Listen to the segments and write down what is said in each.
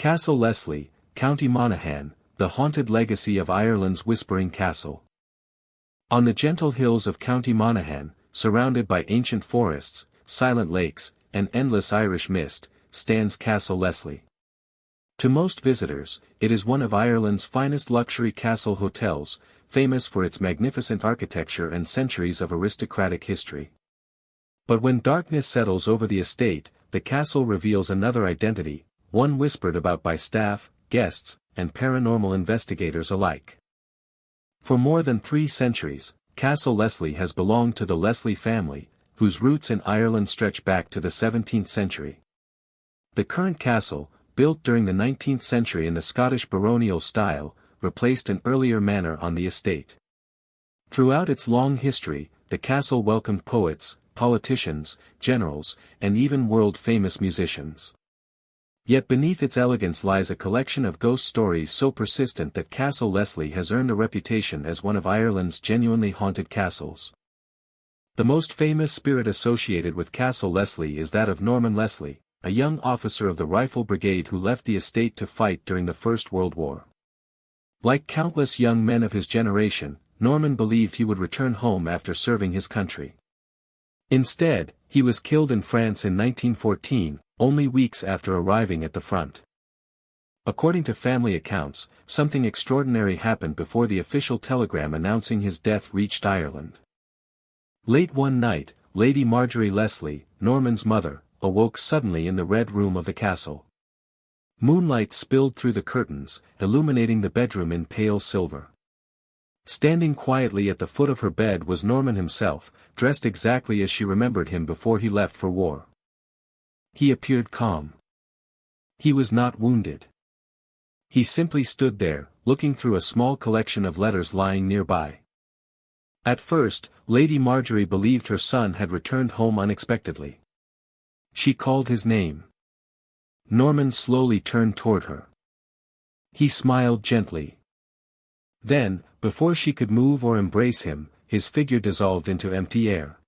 Castle Leslie, County Monaghan, the haunted legacy of Ireland's Whispering Castle. On the gentle hills of County Monaghan, surrounded by ancient forests, silent lakes, and endless Irish mist, stands Castle Leslie. To most visitors, it is one of Ireland's finest luxury castle hotels, famous for its magnificent architecture and centuries of aristocratic history. But when darkness settles over the estate, the castle reveals another identity, one whispered about by staff, guests, and paranormal investigators alike. For more than 3 centuries, Castle Leslie has belonged to the Leslie family, whose roots in Ireland stretch back to the 17th century. The current castle, built during the 19th century in the Scottish baronial style, replaced an earlier manor on the estate. Throughout its long history, the castle welcomed poets, politicians, generals, and even world-famous musicians. Yet beneath its elegance lies a collection of ghost stories so persistent that Castle Leslie has earned a reputation as one of Ireland's genuinely haunted castles. The most famous spirit associated with Castle Leslie is that of Norman Leslie, a young officer of the Rifle Brigade who left the estate to fight during the First World War. Like countless young men of his generation, Norman believed he would return home after serving his country. Instead, he was killed in France in 1914, only weeks after arriving at the front. According to family accounts, something extraordinary happened before the official telegram announcing his death reached Ireland. Late one night, Lady Marjorie Leslie, Norman's mother, awoke suddenly in the Red Room of the castle. Moonlight spilled through the curtains, illuminating the bedroom in pale silver. Standing quietly at the foot of her bed was Norman himself, dressed exactly as she remembered him before he left for war. He appeared calm. He was not wounded. He simply stood there, looking through a small collection of letters lying nearby. At first, Lady Marjorie believed her son had returned home unexpectedly. She called his name. Norman slowly turned toward her. He smiled gently. Then, before she could move or embrace him, his figure dissolved into empty air.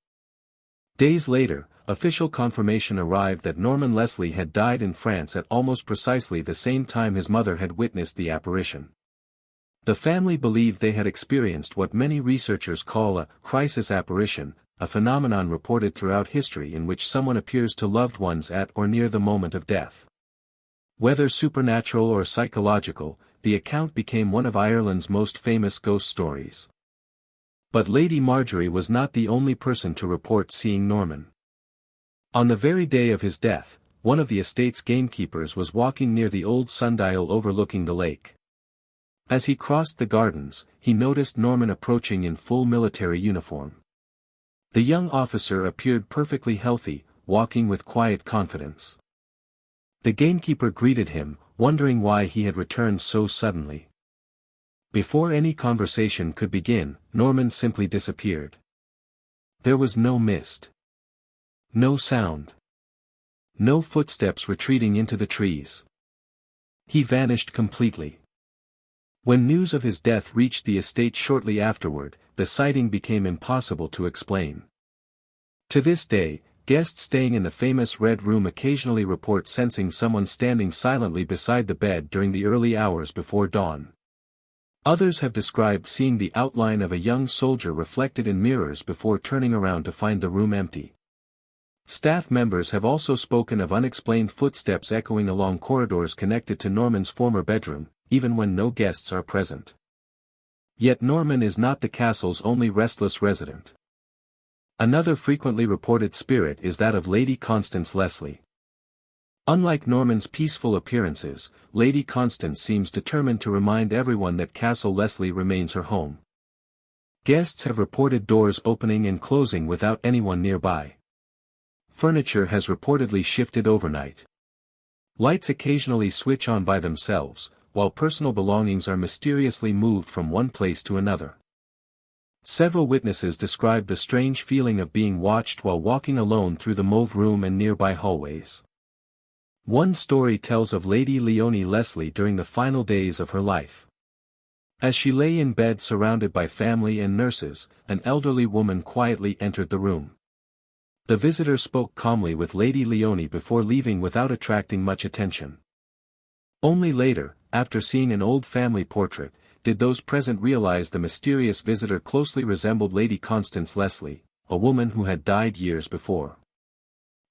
Days later, official confirmation arrived that Norman Leslie had died in France at almost precisely the same time his mother had witnessed the apparition. The family believed they had experienced what many researchers call a crisis apparition, a phenomenon reported throughout history in which someone appears to loved ones at or near the moment of death. Whether supernatural or psychological, the account became one of Ireland's most famous ghost stories. But Lady Marjorie was not the only person to report seeing Norman. On the very day of his death, one of the estate's gamekeepers was walking near the old sundial overlooking the lake. As he crossed the gardens, he noticed Norman approaching in full military uniform. The young officer appeared perfectly healthy, walking with quiet confidence. The gamekeeper greeted him, wondering why he had returned so suddenly. Before any conversation could begin, Norman simply disappeared. There was no mist. No sound. No footsteps retreating into the trees. He vanished completely. When news of his death reached the estate shortly afterward, the sighting became impossible to explain. To this day, guests staying in the famous Red Room occasionally report sensing someone standing silently beside the bed during the early hours before dawn. Others have described seeing the outline of a young soldier reflected in mirrors before turning around to find the room empty. Staff members have also spoken of unexplained footsteps echoing along corridors connected to Norman's former bedroom, even when no guests are present. Yet Norman is not the castle's only restless resident. Another frequently reported spirit is that of Lady Constance Leslie. Unlike Norman's peaceful appearances, Lady Constance seems determined to remind everyone that Castle Leslie remains her home. Guests have reported doors opening and closing without anyone nearby. Furniture has reportedly shifted overnight. Lights occasionally switch on by themselves, while personal belongings are mysteriously moved from one place to another. Several witnesses described the strange feeling of being watched while walking alone through the mauve room and nearby hallways. One story tells of Lady Leonie Leslie during the final days of her life. As she lay in bed surrounded by family and nurses, an elderly woman quietly entered the room. The visitor spoke calmly with Lady Leonie before leaving without attracting much attention. Only later, after seeing an old family portrait, did those present realize the mysterious visitor closely resembled Lady Constance Leslie, a woman who had died years before.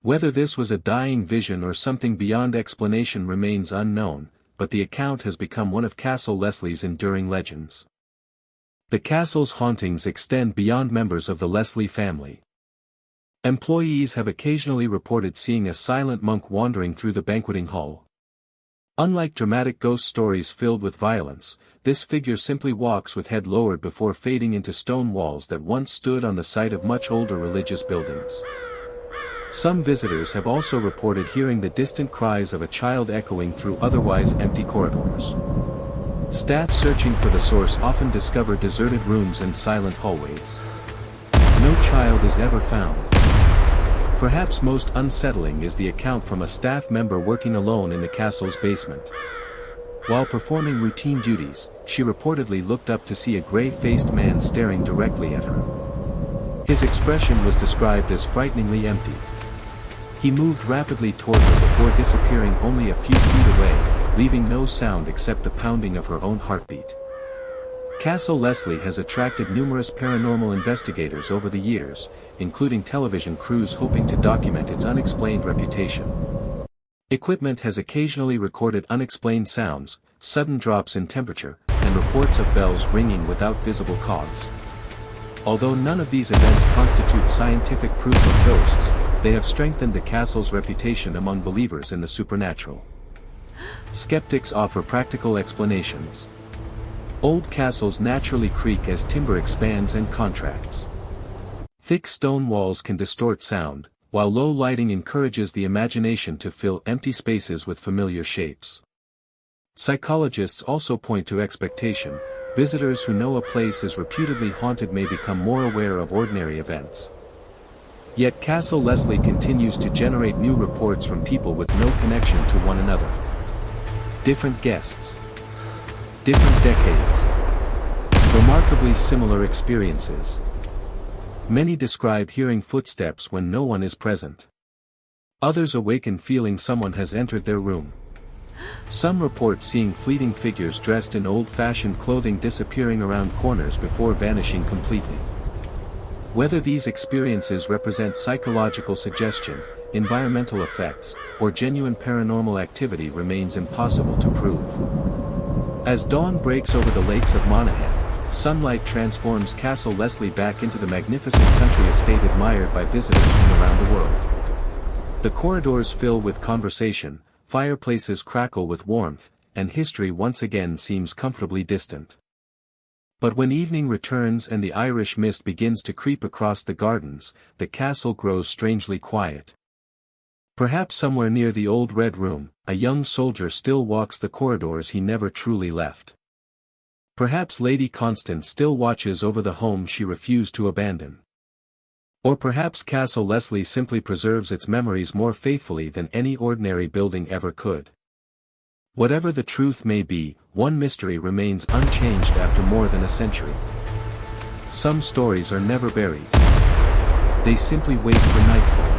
Whether this was a dying vision or something beyond explanation remains unknown, but the account has become one of Castle Leslie's enduring legends. The castle's hauntings extend beyond members of the Leslie family. Employees have occasionally reported seeing a silent monk wandering through the banqueting hall. Unlike dramatic ghost stories filled with violence, this figure simply walks with head lowered before fading into stone walls that once stood on the site of much older religious buildings. Some visitors have also reported hearing the distant cries of a child echoing through otherwise empty corridors. Staff searching for the source often discover deserted rooms and silent hallways. No child is ever found. Perhaps most unsettling is the account from a staff member working alone in the castle's basement. While performing routine duties, she reportedly looked up to see a gray-faced man staring directly at her. His expression was described as frighteningly empty. He moved rapidly toward her before disappearing only a few feet away, leaving no sound except the pounding of her own heartbeat. Castle Leslie has attracted numerous paranormal investigators over the years, including television crews hoping to document its unexplained reputation. Equipment has occasionally recorded unexplained sounds, sudden drops in temperature, and reports of bells ringing without visible cause. Although none of these events constitute scientific proof of ghosts, they have strengthened the castle's reputation among believers in the supernatural. Skeptics offer practical explanations. Old castles naturally creak as timber expands and contracts. Thick stone walls can distort sound, while low lighting encourages the imagination to fill empty spaces with familiar shapes. Psychologists also point to expectation. Visitors who know a place is reputedly haunted may become more aware of ordinary events. Yet Castle Leslie continues to generate new reports from people with no connection to one another. Different guests. Different decades. Remarkably similar experiences. Many describe hearing footsteps when no one is present. Others awaken feeling someone has entered their room. Some report seeing fleeting figures dressed in old-fashioned clothing disappearing around corners before vanishing completely. Whether these experiences represent psychological suggestion, environmental effects, or genuine paranormal activity remains impossible to prove. As dawn breaks over the lakes of Monaghan, sunlight transforms Castle Leslie back into the magnificent country estate admired by visitors from around the world. The corridors fill with conversation, fireplaces crackle with warmth, and history once again seems comfortably distant. But when evening returns and the Irish mist begins to creep across the gardens, the castle grows strangely quiet. Perhaps somewhere near the old Red Room, a young soldier still walks the corridors he never truly left. Perhaps Lady Constance still watches over the home she refused to abandon. Or perhaps Castle Leslie simply preserves its memories more faithfully than any ordinary building ever could. Whatever the truth may be, one mystery remains unchanged after more than a century. Some stories are never buried. They simply wait for nightfall.